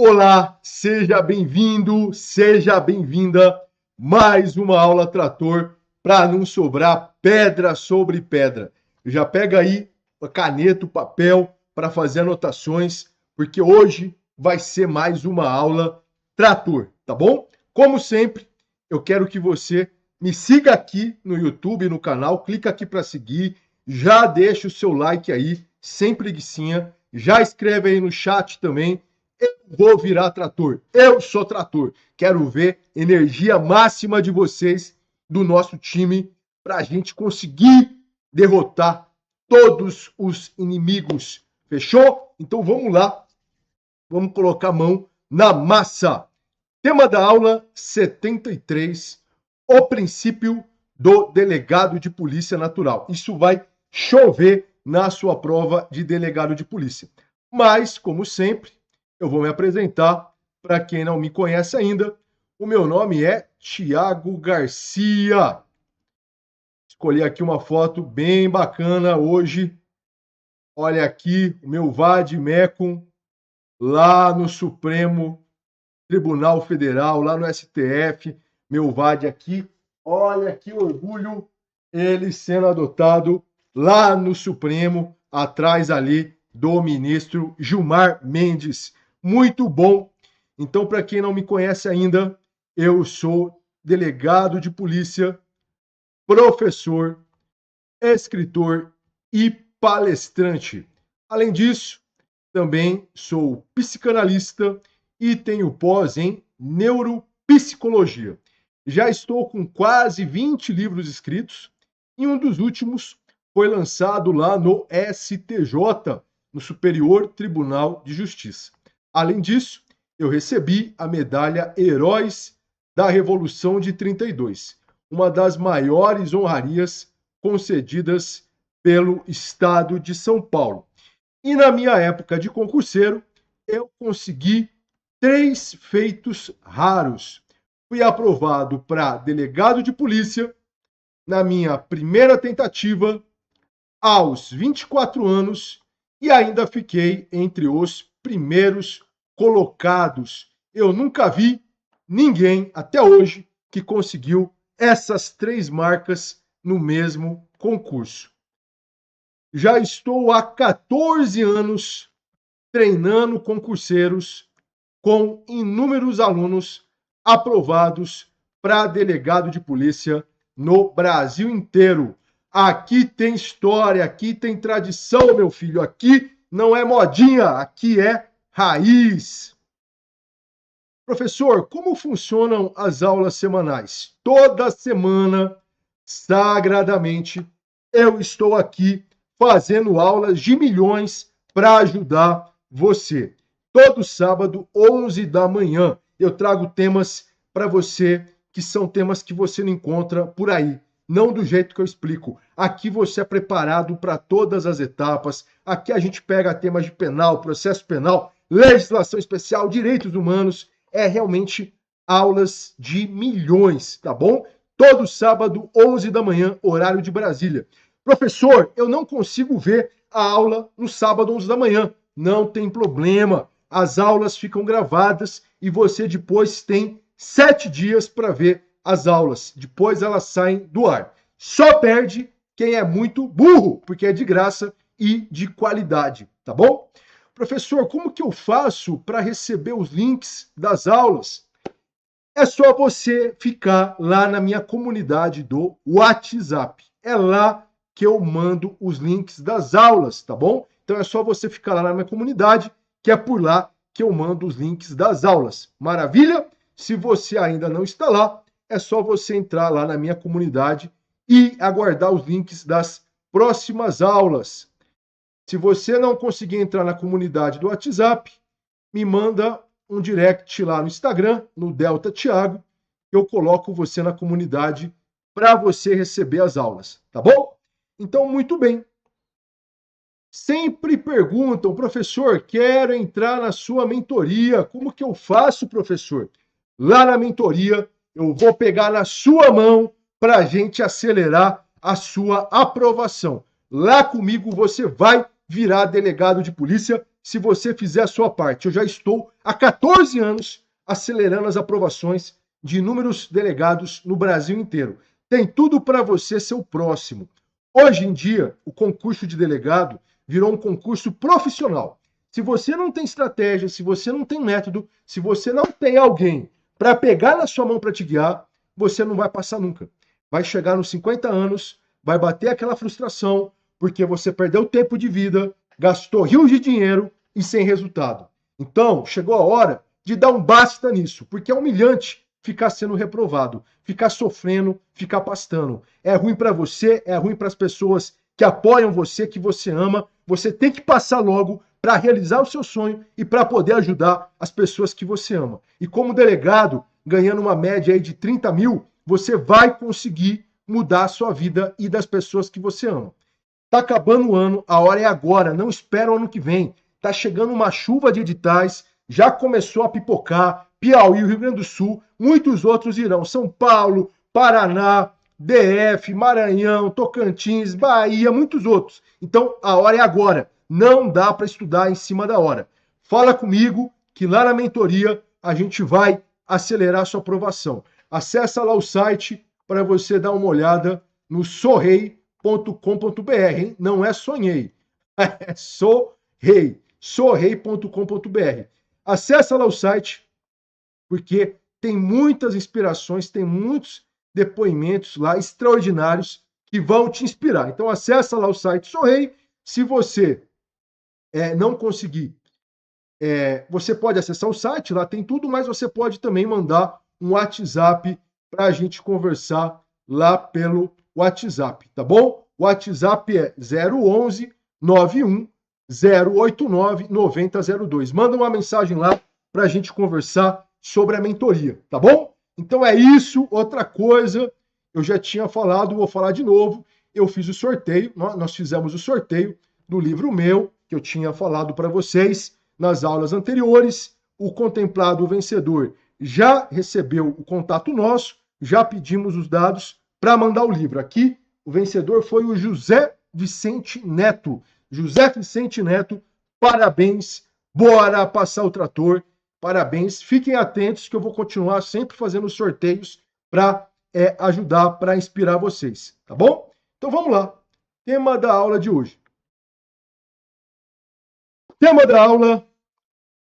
Olá, seja bem-vindo, seja bem-vinda. Mais uma aula trator para não sobrar pedra sobre pedra. Já pega aí a caneta, o papel para fazer anotações, porque hoje vai ser mais uma aula trator, tá bom? Como sempre, eu quero que você me siga aqui no YouTube, no canal, clica aqui para seguir, já deixa o seu like aí, sem preguicinha, já escreve aí no chat também. Vou virar trator. Eu sou trator. Quero ver energia máxima de vocês, do nosso time, para a gente conseguir derrotar todos os inimigos. Fechou? Então vamos lá. Vamos colocar a mão na massa. Tema da aula 73. O princípio do delegado de polícia natural. Isso vai chover na sua prova de delegado de polícia. Mas, como sempre, eu vou me apresentar. Para quem não me conhece ainda, o meu nome é Thiago Garcia. Escolhi aqui uma foto bem bacana hoje. Olha aqui o meu vade-mecum lá no Supremo Tribunal Federal, lá no STF. Meu vade aqui. Olha que orgulho ele sendo adotado lá no Supremo, atrás ali do ministro Gilmar Mendes. Muito bom. Então, para quem não me conhece ainda, eu sou delegado de polícia, professor, escritor e palestrante. Além disso, também sou psicanalista e tenho pós em neuropsicologia. Já estou com quase 20 livros escritos e um dos últimos foi lançado lá no STJ, no Superior Tribunal de Justiça. Além disso, eu recebi a medalha Heróis da Revolução de 32, uma das maiores honrarias concedidas pelo Estado de São Paulo. E na minha época de concurseiro, eu consegui 3 feitos raros. Fui aprovado para delegado de polícia na minha primeira tentativa, aos 24 anos, e ainda fiquei entre os primeiros colocados. Eu nunca vi ninguém até hoje que conseguiu essas 3 marcas no mesmo concurso. Já estou há 14 anos treinando concurseiros com inúmeros alunos aprovados para delegado de polícia no Brasil inteiro. Aqui tem história, aqui tem tradição, meu filho. Aqui não é modinha, aqui é raiz. Professor, como funcionam as aulas semanais? Toda semana, sagradamente, eu estou aqui fazendo aulas de milhões para ajudar você. Todo sábado, 11 da manhã, eu trago temas para você que são temas que você não encontra por aí. Não do jeito que eu explico. Aqui você é preparado para todas as etapas. Aqui a gente pega temas de penal, processo penal, legislação especial, direitos humanos. É realmente aulas de milhões, tá bom? Todo sábado, 11 da manhã, horário de Brasília. Professor, eu não consigo ver a aula no sábado, 11 da manhã. Não tem problema. As aulas ficam gravadas e você depois tem 7 dias para ver as aulas. Depois elas saem do ar. Só perde quem é muito burro, porque é de graça e de qualidade, tá bom? Professor, como que eu faço para receber os links das aulas? É só você ficar lá na minha comunidade do WhatsApp. É lá que eu mando os links das aulas, tá bom? Então é só você ficar lá na minha comunidade, que é por lá que eu mando os links das aulas. Maravilha? Se você ainda não está lá, é só você entrar lá na minha comunidade e aguardar os links das próximas aulas. Se você não conseguir entrar na comunidade do WhatsApp, me manda um direct lá no Instagram, no Delta Thiago, eu coloco você na comunidade para você receber as aulas, tá bom? Então, muito bem. Sempre perguntam, professor, quero entrar na sua mentoria. Como que eu faço, professor? Lá na mentoria, eu vou pegar na sua mão para a gente acelerar a sua aprovação. Lá comigo você vai virar delegado de polícia se você fizer a sua parte. Eu já estou há 14 anos acelerando as aprovações de inúmeros delegados no Brasil inteiro. Tem tudo para você ser o próximo. Hoje em dia, o concurso de delegado virou um concurso profissional. Se você não tem estratégia, se você não tem método, se você não tem alguém para pegar na sua mão para te guiar, você não vai passar nunca. Vai chegar nos 50 anos, vai bater aquela frustração, porque você perdeu tempo de vida, gastou rios de dinheiro e sem resultado. Então, chegou a hora de dar um basta nisso, porque é humilhante ficar sendo reprovado, ficar sofrendo, ficar pastando. É ruim para você, é ruim para as pessoas que apoiam você, que você ama. Você tem que passar logo para realizar o seu sonho e para poder ajudar as pessoas que você ama. E como delegado, ganhando uma média aí de 30 mil, você vai conseguir mudar a sua vida e das pessoas que você ama. Tá acabando o ano, a hora é agora, não espera o ano que vem. Tá chegando uma chuva de editais, já começou a pipocar, Piauí, Rio Grande do Sul, muitos outros irão. São Paulo, Paraná, DF, Maranhão, Tocantins, Bahia, muitos outros. Então, a hora é agora. Não dá para estudar em cima da hora. Fala comigo que lá na mentoria a gente vai acelerar a sua aprovação. Acessa lá o site para você dar uma olhada no sorrei.com.br, hein? Não é sonhei, é sorrei, sorrei.com.br. Acessa lá o site, porque tem muitas inspirações, tem muitos depoimentos lá extraordinários que vão te inspirar. Então acessa lá o site Sorrei. Se você não conseguir, você pode acessar o site, lá tem tudo, mas você pode também mandar um WhatsApp para a gente conversar lá pelo WhatsApp, tá bom? O WhatsApp é 011 91 089 9002. Manda uma mensagem lá para a gente conversar sobre a mentoria, tá bom? Então é isso. Outra coisa, eu já tinha falado, vou falar de novo. Eu fiz o sorteio, nós fizemos o sorteio do livro meu, que eu tinha falado para vocês nas aulas anteriores. O contemplado vencedor já recebeu o contato nosso, já pedimos os dados para mandar o livro. Aqui, o vencedor foi o José Vicente Neto. José Vicente Neto, parabéns, bora passar o trator, parabéns. Fiquem atentos que eu vou continuar sempre fazendo sorteios para ajudar, para inspirar vocês, tá bom? Então vamos lá, tema da aula de hoje. Tema da aula,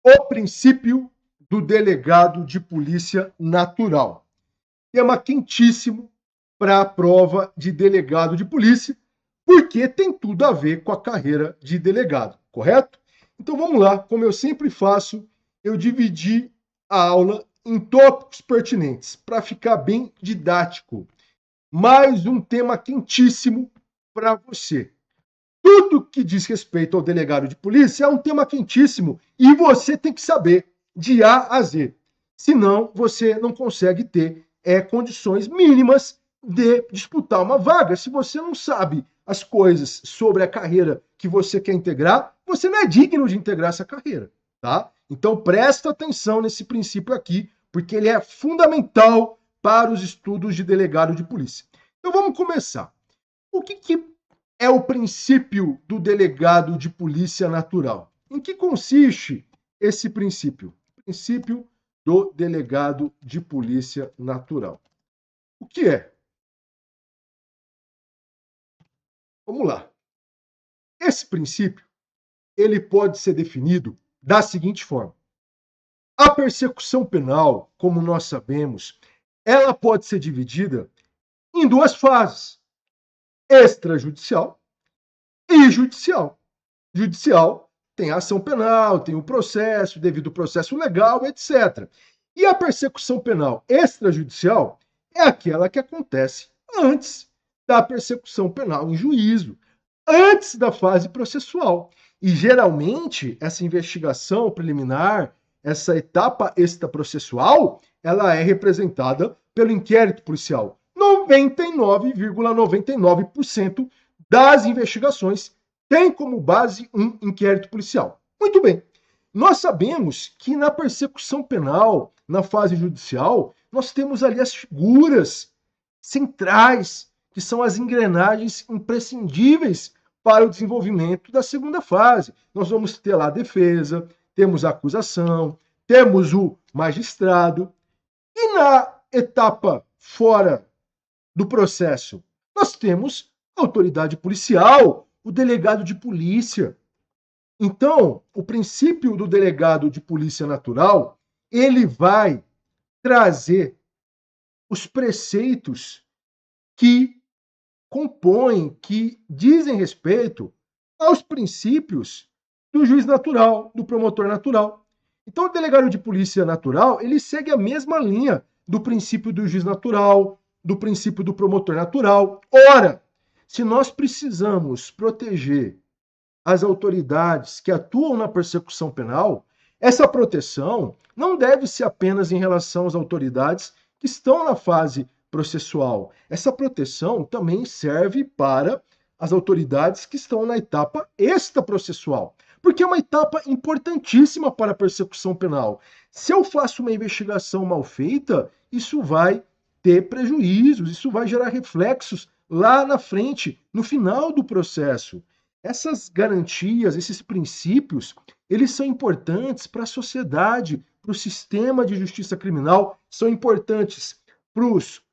o princípio do delegado de polícia natural. Tema quentíssimo para a prova de delegado de polícia, porque tem tudo a ver com a carreira de delegado, correto? Então vamos lá, como eu sempre faço, eu dividi a aula em tópicos pertinentes, para ficar bem didático. Mais um tema quentíssimo para você. Tudo que diz respeito ao delegado de polícia é um tema quentíssimo e você tem que saber de A a Z. Senão, você não consegue ter condições mínimas de disputar uma vaga. Se você não sabe as coisas sobre a carreira que você quer integrar, você não é digno de integrar essa carreira, tá? Então, presta atenção nesse princípio aqui, porque ele é fundamental para os estudos de delegado de polícia. Então, vamos começar. O que é o princípio do delegado de polícia natural? Em que consiste esse princípio? O princípio do delegado de polícia natural. O que é? Vamos lá. Esse princípio, ele pode ser definido da seguinte forma. A persecução penal, como nós sabemos, ela pode ser dividida em duas fases: extrajudicial e judicial. Judicial tem a ação penal, tem o processo, devido processo legal, etc. E a persecução penal extrajudicial é aquela que acontece antes da persecução penal em juízo, antes da fase processual. E geralmente essa investigação preliminar, essa etapa extraprocessual, ela é representada pelo inquérito policial. 99,99% das investigações tem como base um inquérito policial. Muito bem. Nós sabemos que na persecução penal, na fase judicial, nós temos ali as figuras centrais, que são as engrenagens imprescindíveis para o desenvolvimento da segunda fase. Nós vamos ter lá a defesa, temos a acusação, temos o magistrado. E na etapa fora do processo, nós temos a autoridade policial, o delegado de polícia. Então, o princípio do delegado de polícia natural, ele vai trazer os preceitos que compõem, que dizem respeito aos princípios do juiz natural, do promotor natural. Então, o delegado de polícia natural, ele segue a mesma linha do princípio do juiz natural, do princípio do promotor natural. Ora, se nós precisamos proteger as autoridades que atuam na persecução penal, essa proteção não deve ser apenas em relação às autoridades que estão na fase processual. Essa proteção também serve para as autoridades que estão na etapa extraprocessual, porque é uma etapa importantíssima para a persecução penal. Se eu faço uma investigação mal feita, isso vai ter prejuízos, isso vai gerar reflexos lá na frente, no final do processo. Essas garantias, esses princípios, eles são importantes para a sociedade, para o sistema de justiça criminal, são importantes para os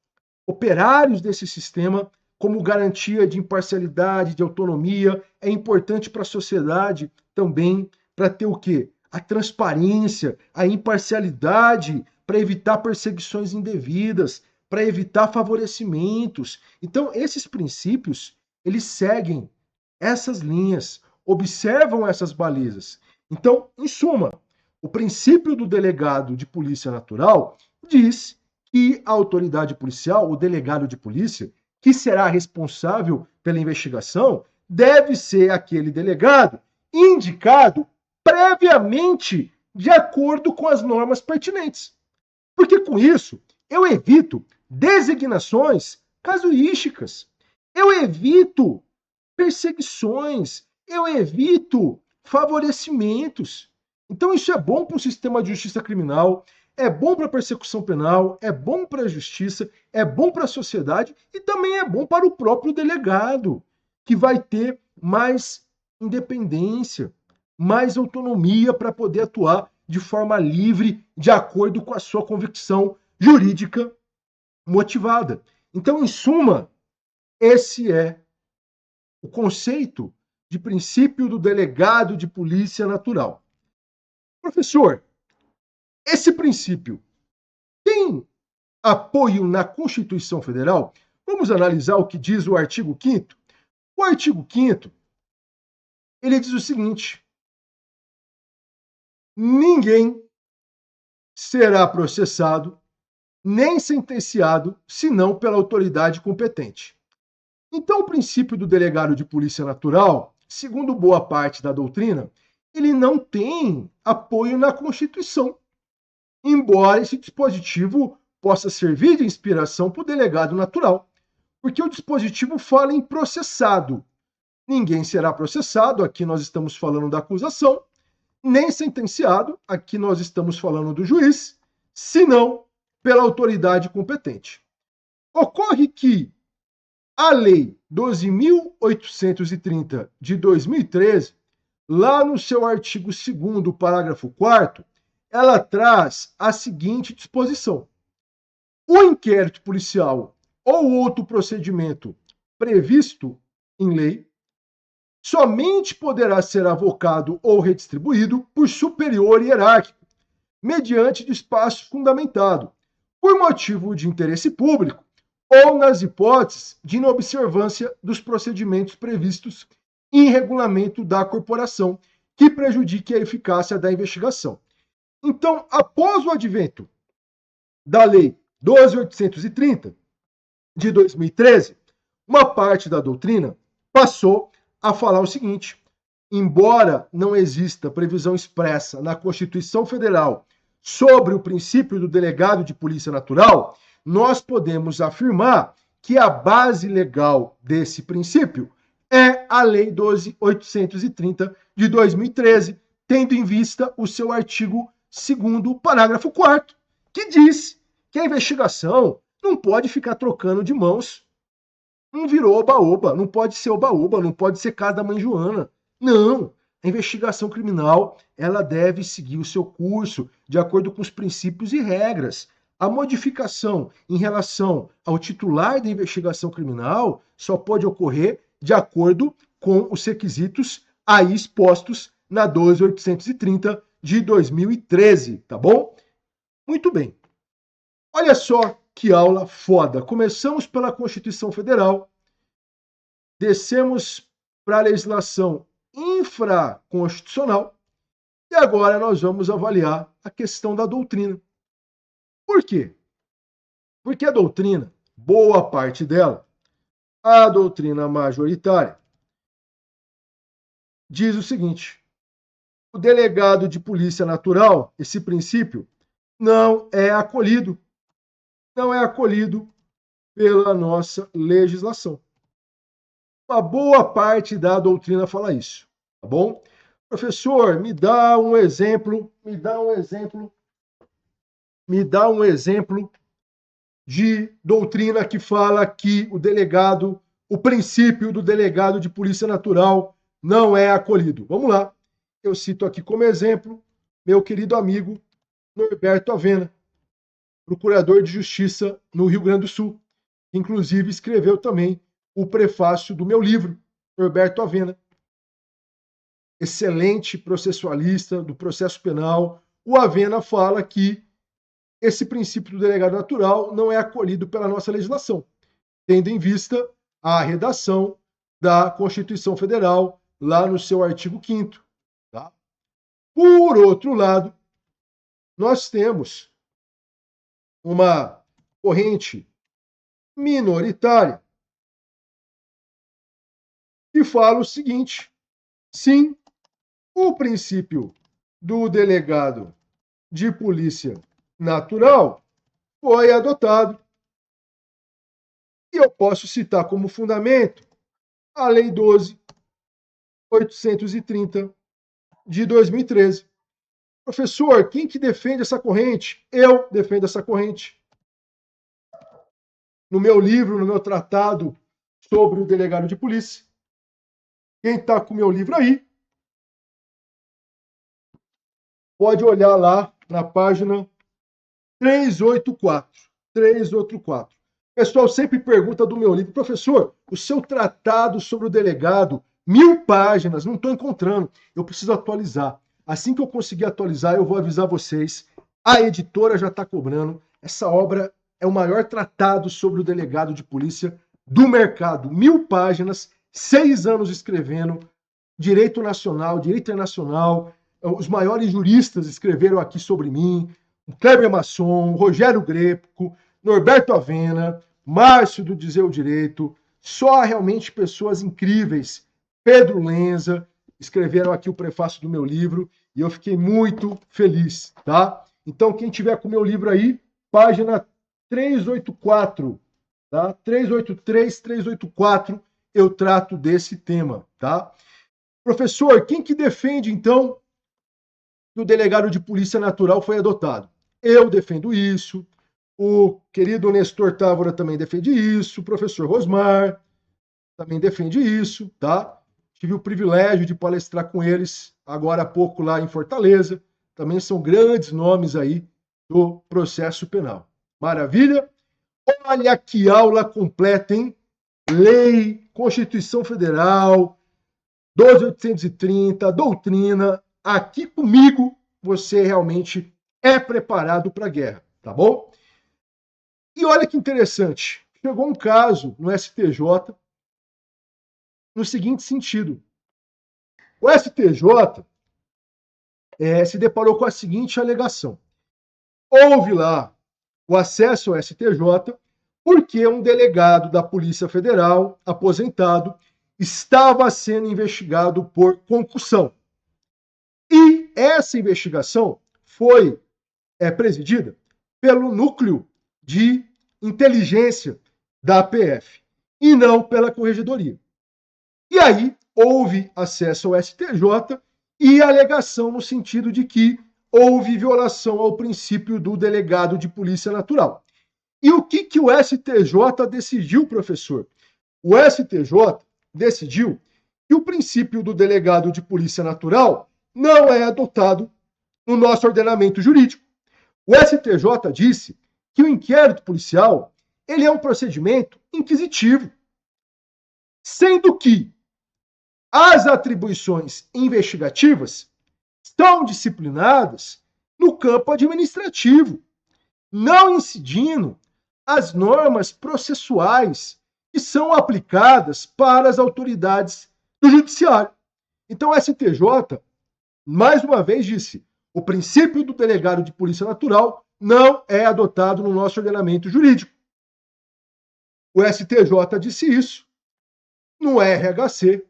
operários desse sistema, como garantia de imparcialidade, de autonomia, é importante para a sociedade também, para ter o quê? A transparência, a imparcialidade, para evitar perseguições indevidas, para evitar favorecimentos. Então, esses princípios, eles seguem essas linhas, observam essas balizas. Então, em suma, o princípio do delegado de polícia natural diz que a autoridade policial, o delegado de polícia, que será responsável pela investigação, deve ser aquele delegado indicado previamente de acordo com as normas pertinentes. Porque com isso, eu evito designações casuísticas, eu evito perseguições, eu evito favorecimentos. Então isso é bom para o sistema de justiça criminal, é bom para a persecução penal, é bom para a justiça, é bom para a sociedade e também é bom para o próprio delegado, que vai ter mais independência, mais autonomia para poder atuar de forma livre, de acordo com a sua convicção jurídica motivada. Então, em suma, esse é o conceito de princípio do delegado de polícia natural. Professor, esse princípio tem apoio na Constituição Federal? Vamos analisar o que diz o artigo 5º. O artigo 5º, ele diz o seguinte: ninguém será processado nem sentenciado senão pela autoridade competente. Então, o princípio do delegado de polícia natural, segundo boa parte da doutrina, ele não tem apoio na Constituição, embora esse dispositivo possa servir de inspiração para o delegado natural, porque o dispositivo fala em processado. Ninguém será processado, aqui nós estamos falando da acusação, nem sentenciado, aqui nós estamos falando do juiz, senão pela autoridade competente. Ocorre que a Lei 12.830 de 2013, lá no seu artigo 2º, parágrafo 4º, ela traz a seguinte disposição: o inquérito policial ou outro procedimento previsto em lei somente poderá ser avocado ou redistribuído por superior hierárquico, mediante despacho fundamentado, por motivo de interesse público ou nas hipóteses de inobservância dos procedimentos previstos em regulamento da corporação, que prejudique a eficácia da investigação. Então, após o advento da Lei 12.830 de 2013, uma parte da doutrina passou a falar o seguinte: embora não exista previsão expressa na Constituição Federal sobre o princípio do delegado de polícia natural, nós podemos afirmar que a base legal desse princípio é a Lei 12.830 de 2013, tendo em vista o seu artigo 2º, parágrafo 4º, que diz que a investigação não pode ficar trocando de mãos Não virou oba-oba, não pode ser oba-oba, não pode ser casa da mãe Joana. Não, a investigação criminal, ela deve seguir o seu curso de acordo com os princípios e regras. A modificação em relação ao titular da investigação criminal só pode ocorrer de acordo com os requisitos aí expostos na 12.830 de 2013, tá bom? Muito bem. Olha só que aula foda. Começamos pela Constituição Federal, descemos para a legislação infraconstitucional e agora nós vamos avaliar a questão da doutrina. Por quê? Porque a doutrina, boa parte dela, a doutrina majoritária, diz o seguinte: o delegado de polícia natural, esse princípio, não é acolhido pela nossa legislação. Uma boa parte da doutrina fala isso, tá bom? Professor, me dá um exemplo de doutrina que fala que o princípio do delegado de polícia natural não é acolhido. Vamos lá. Eu cito aqui como exemplo meu querido amigo Norberto Avena, procurador de justiça no Rio Grande do Sul, que inclusive escreveu também o prefácio do meu livro, Norberto Avena. Excelente processualista do processo penal. O Avena fala que esse princípio do delegado natural não é acolhido pela nossa legislação, tendo em vista a redação da Constituição Federal, lá no seu artigo 5º. Tá? Por outro lado, nós temos uma corrente minoritária que fala o seguinte: sim, o princípio do delegado de polícia natural foi adotado. E eu posso citar como fundamento a Lei 12.830 de 2013. Professor, quem que defende essa corrente? Eu defendo essa corrente. No meu livro, no meu tratado sobre o delegado de polícia. Quem está com o meu livro aí, pode olhar lá na página 384. 384. O pessoal sempre pergunta do meu livro: professor, o seu tratado sobre o delegado, 1000 páginas, não estou encontrando. Eu preciso atualizar. Assim que eu conseguir atualizar, eu vou avisar vocês. A editora já está cobrando. Essa obra é o maior tratado sobre o delegado de polícia do mercado. 1000 páginas, 6 anos escrevendo. Direito nacional, direito internacional. Os maiores juristas escreveram aqui sobre mim. O Kleber Masson, Rogério Greco, Norberto Avena, Márcio do Dizer o Direito, só realmente pessoas incríveis. Pedro Lenza, escreveram aqui o prefácio do meu livro e eu fiquei muito feliz, tá? Então, quem tiver com o meu livro aí, página 384, tá? 383, 384, eu trato desse tema, tá? Professor, quem que defende, então, que o delegado de polícia natural foi adotado? Eu defendo isso, o querido Nestor Távora também defende isso, o professor Rosmar também defende isso, tá? Tive o privilégio de palestrar com eles agora há pouco lá em Fortaleza. Também são grandes nomes aí do processo penal. Maravilha? Olha que aula completa, hein? Lei, Constituição Federal, 12.830, doutrina. Aqui comigo você realmente é preparado para a guerra, tá bom? E olha que interessante. Chegou um caso no STJ no seguinte sentido. O STJ se deparou com a seguinte alegação. Houve lá o acesso ao STJ porque um delegado da Polícia Federal, aposentado, estava sendo investigado por concussão. E essa investigação foi presidida pelo núcleo de inteligência da PF e não pela Corregedoria. E aí houve acesso ao STJ e alegação no sentido de que houve violação ao princípio do delegado de polícia natural. E o que o STJ decidiu, professor? o STJ decidiu que o princípio do delegado de polícia natural não é adotado no nosso ordenamento jurídico. O STJ disse que o inquérito policial ele é um procedimento inquisitivo, sendo que as atribuições investigativas são disciplinadas no campo administrativo, não incidindo as normas processuais que são aplicadas para as autoridades do judiciário. Então, o STJ, mais uma vez, disse: o princípio do delegado de polícia natural não é adotado no nosso ordenamento jurídico. O STJ disse isso no RHC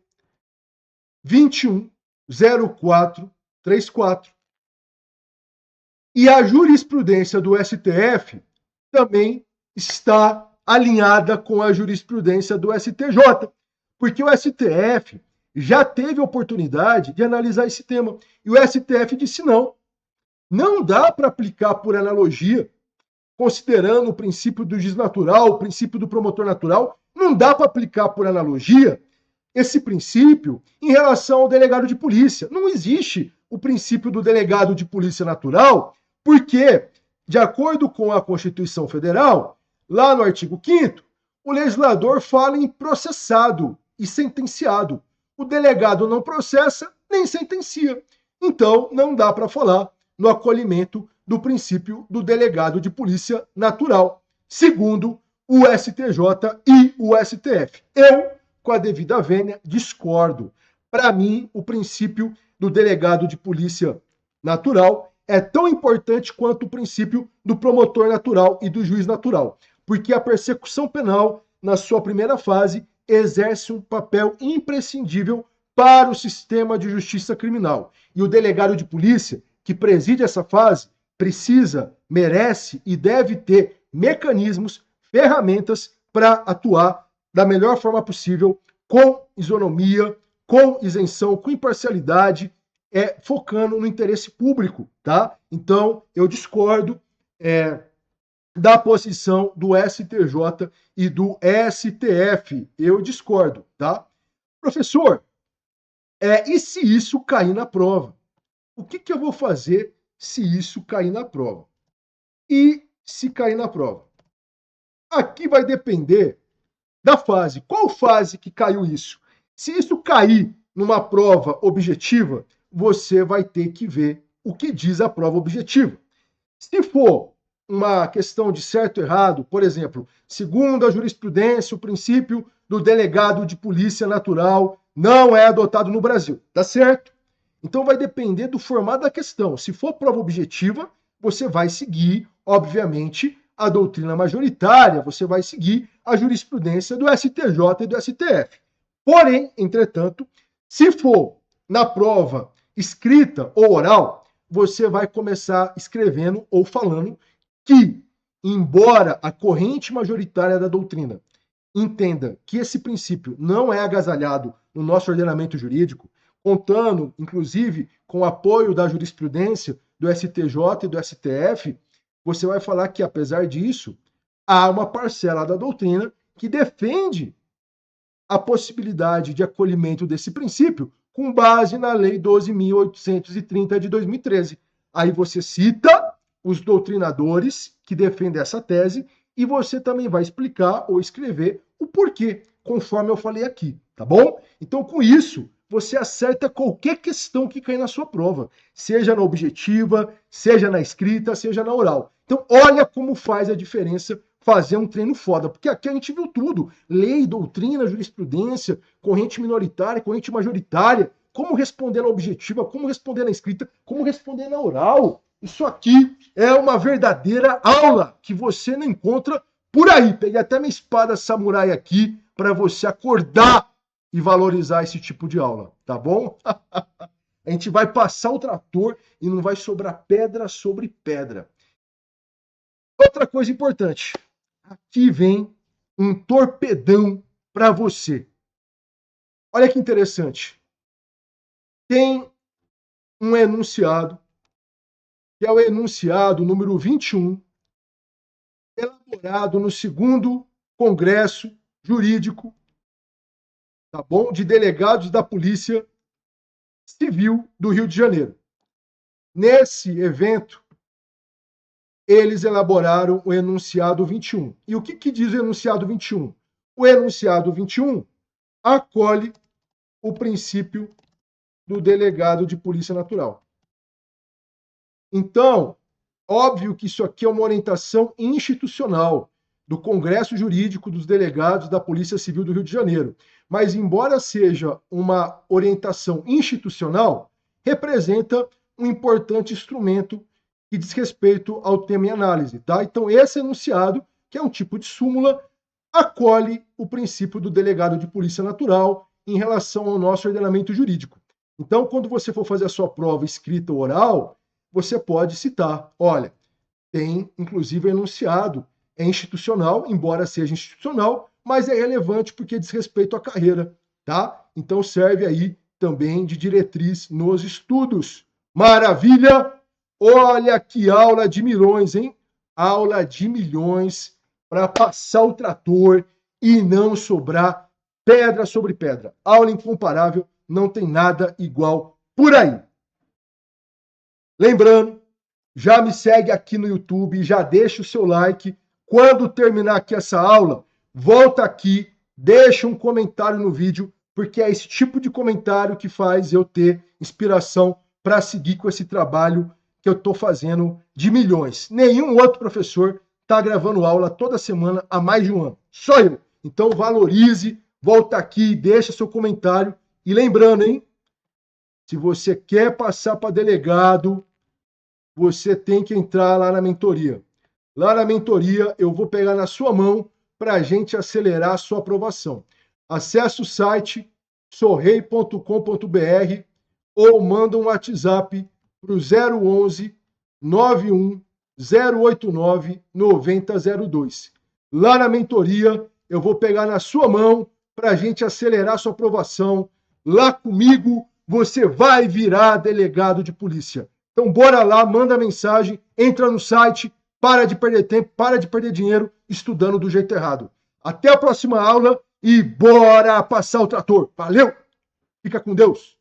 210434. E a jurisprudência do STF também está alinhada com a jurisprudência do STJ, porque o STF já teve oportunidade de analisar esse tema. E o STF disse não dá para aplicar por analogia, considerando o princípio do juiz natural, o princípio do promotor natural, não dá para aplicar por analogia esse princípio em relação ao delegado de polícia. Não existe o princípio do delegado de polícia natural, porque, de acordo com a Constituição Federal, lá no artigo 5º, o legislador fala em processado e sentenciado. O delegado não processa nem sentencia. Então, não dá para falar no acolhimento do princípio do delegado de polícia natural, segundo o STJ e o STF. Eu, com a devida vênia, discordo. Para mim, o princípio do delegado de polícia natural é tão importante quanto o princípio do promotor natural e do juiz natural, porque a persecução penal, na sua primeira fase, exerce um papel imprescindível para o sistema de justiça criminal. E o delegado de polícia, que preside essa fase, precisa, merece e deve ter mecanismos, ferramentas para atuar da melhor forma possível, com isonomia, com isenção, com imparcialidade, focando no interesse público, tá? Então, eu discordo da posição do STJ e do STF. Eu discordo, tá? Professor, e se isso cair na prova? O que eu vou fazer se isso cair na prova? E se cair na prova? Aqui vai depender da fase. Qual fase que caiu isso? Se isso cair numa prova objetiva, você vai ter que ver o que diz a prova objetiva. Se for uma questão de certo ou errado, por exemplo, segundo a jurisprudência, o princípio do delegado de polícia natural não é adotado no Brasil, tá certo? Então vai depender do formato da questão. Se for prova objetiva, você vai seguir, obviamente, a doutrina majoritária, você vai seguir a jurisprudência do STJ e do STF. Porém, entretanto, se for na prova escrita ou oral, você vai começar escrevendo ou falando que, embora a corrente majoritária da doutrina entenda que esse princípio não é agasalhado no nosso ordenamento jurídico, contando, inclusive, com o apoio da jurisprudência do STJ e do STF, você vai falar que, apesar disso, há uma parcela da doutrina que defende a possibilidade de acolhimento desse princípio com base na Lei 12.830 de 2013. Aí você cita os doutrinadores que defendem essa tese e você também vai explicar ou escrever o porquê, conforme eu falei aqui, tá bom? Então, com isso, você acerta qualquer questão que cair na sua prova, seja na objetiva, seja na escrita, seja na oral. Então, olha como faz a diferença fazer um treino foda, porque aqui a gente viu tudo, lei, doutrina, jurisprudência, corrente minoritária, corrente majoritária, como responder na objetiva, como responder na escrita, como responder na oral. Isso aqui é uma verdadeira aula que você não encontra por aí. Peguei até minha espada samurai aqui para você acordar e valorizar esse tipo de aula, tá bom? A gente vai passar o trator e não vai sobrar pedra sobre pedra. Outra coisa importante. Aqui vem um torpedão para você. Olha que interessante. Tem um enunciado, que é o enunciado número 21, elaborado no 2º Congresso Jurídico tá bom? De delegados da Polícia Civil do Rio de Janeiro. Nesse evento, eles elaboraram o enunciado 21. E o que diz o enunciado 21? O enunciado 21 acolhe o princípio do delegado de Polícia Natural. Então, óbvio que isso aqui é uma orientação institucional do Congresso Jurídico dos Delegados da Polícia Civil do Rio de Janeiro. Mas, embora seja uma orientação institucional, representa um importante instrumento que diz respeito ao tema em análise. Tá? Então, esse enunciado, que é um tipo de súmula, acolhe o princípio do delegado de Polícia Natural em relação ao nosso ordenamento jurídico. Então, quando você for fazer a sua prova escrita ou oral, você pode citar, olha, tem inclusive enunciado, é institucional, embora seja institucional, mas é relevante porque diz respeito à carreira, tá? Então serve aí também de diretriz nos estudos. Maravilha! Olha que aula de milhões, hein? Aula de milhões para passar o trator e não sobrar pedra sobre pedra. Aula incomparável, não tem nada igual por aí. Lembrando, já me segue aqui no YouTube, já deixa o seu like. Quando terminar aqui essa aula, volta aqui, deixa um comentário no vídeo, porque é esse tipo de comentário que faz eu ter inspiração para seguir com esse trabalho que eu estou fazendo de milhões. Nenhum outro professor está gravando aula toda semana há mais de um ano. Só eu. Então valorize, volta aqui, deixa seu comentário. E lembrando, hein? Se você quer passar para delegado, você tem que entrar lá na mentoria. Lá na mentoria, eu vou pegar na sua mão para a gente acelerar a sua aprovação. Acesse o site sorrei.com.br ou manda um WhatsApp para o 011 91 089 9002. Lá na mentoria, eu vou pegar na sua mão para a gente acelerar a sua aprovação. Lá comigo, você vai virar delegado de polícia. Então, bora lá, manda mensagem, entra no site, para de perder tempo, para de perder dinheiro estudando do jeito errado. Até a próxima aula e bora passar o trator. Valeu! Fica com Deus!